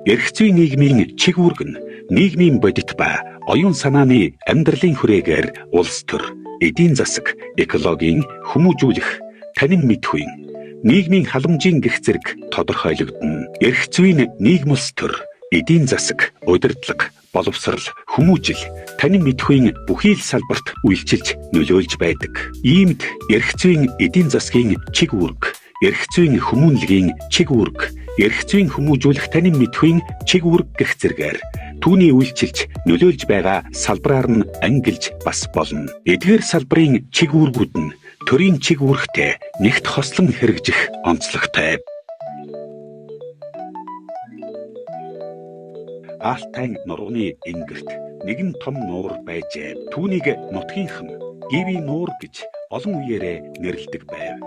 Эрх зүйн нийгмийн чиг үүрэг нь нийгмийн бодит ба оюун санааны амьдралын хүрээгээр улс төр, эдийн засаг, экологийн хүмүүжүүлэх, танин мэдхүйн, нийгмийн халамжийн гэх зэрэг тодорхойлогдно. Эрх зүйн нийгэм улс төр, эдийн засаг, удирдлага, боловсрал, хүмүүжил, танин мэдхүйн бүхий л салбарт үйлчилж нөлөөлж байдаг. Иймд эрх зүйн эдийн засгийн чиг үүрэг, эрх зүйн хүмүүнлэгийн чиг үүрэг, эрх зүйн хүмүүжүүлэх танин мэдхүйн чиг үүрэг гэх зэргээр түүний үйлчилж нөлөөлж байгаа салбараар нь ангилж бас болно. Эдгээр салбарын чиг үүргүүд нь төрийн чиг үүрэгтэй нэгт хослон хэрэгжих онцлогтой. Аалтай нурууны энгэрт нэгэн том нуур байжээ. Түүнийг нутгийнх нь Гиви нуур гэж олон үеэрээ нэрлэдэг байв.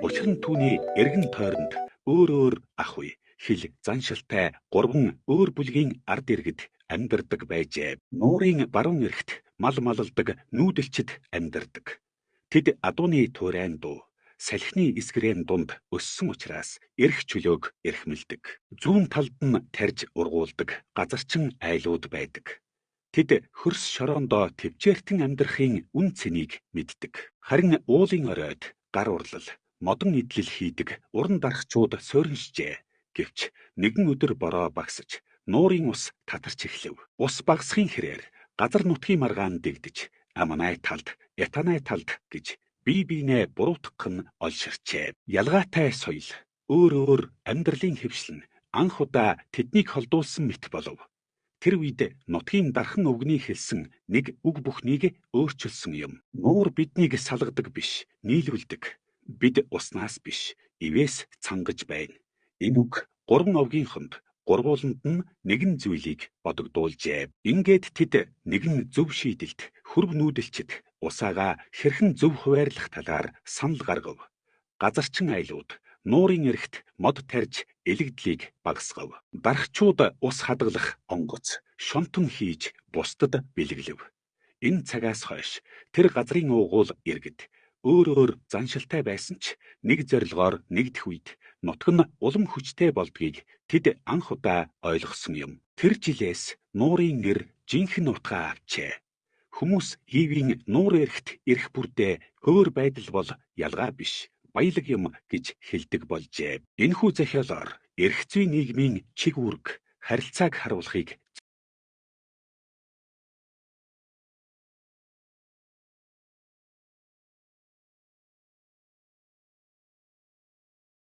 Учир нь түүний эргэн тойронд өөр ах үе, хил заншилтай 3 өөр бүлгийн ард иргэд амьдардаг байжээ. Нуурын баруун эрэгт мал малладаг нүүдэлчид амьдардаг. Тэд адууны туурайн дуу, салхины эсгэрийн дунд өссөн учраас эрх чөлөөг эрхмэлдэг. Зүүн талд нь тарж ургуулдаг газарчин айлууд байдаг. Тэд хөрс шороондоо төвчээртэн амьдрахын үн цэнийг мэддэг. Харин уулын оройд гар урлал, модон идэл хийдэг уран дарагчууд сууриншжээ. Гэвч нэгэн өдөр бороо багсаж нуурын ус татарч эхлэв. Ус багасхын хэрээр газар нутгийн маргаан дэгдэж амнай талд, ятанай талд гэж бие биенээ буруутгах нь олширчээ. Ялгаатай соёл, өөр амьдралын хэвшил нь анх удаа тэднийг холдуулсан мэт болов. Тэр үед нутгийн дархан өвгний хэлсэн нэг үг бүхнийг өөрчилсөн юм. Нуур биднийг салгадаг биш, нийлүүлдэг. Бид уснаас биш, ивээс цангаж байна. Энэ үг 3 овгийнхонд гурвууланд нь нэгэн зүйлийг бодогдуулжээ. Ингээд тэд нэгэн зөв шийдэлд хөрв нүүдэлчид усаага хэрхэн зөв хуваарлах талаар санал гаргав. Газарчин айлууд нуурын эрэгт мод тарж элэгдлийг багасгав. Дарагчууд ус хадгалах онгоц шонтон хийж бусдад бэлэглэв. Энэ цагаас хойш тэр газрын уугуул иргэд өөр заншилтай байсан ч нэг зорилгоор нэгдэх үед нутаг нь улам хүчтэй болдгийг тэд анх удаа ойлгосон юм. Тэр жилээс нуурын нэр жинхэнэ утгаа авчээ. Хүмүүс Гивийн нуур эрэгт ирэх бүрдээ хөөр байдал бол ялгаа биш, баялаг юм гэж хэлдэг болжээ. Энэхүү захиалгаар эрх зүйн нийгмийн чиг үүрэг харилцааг харуулахыг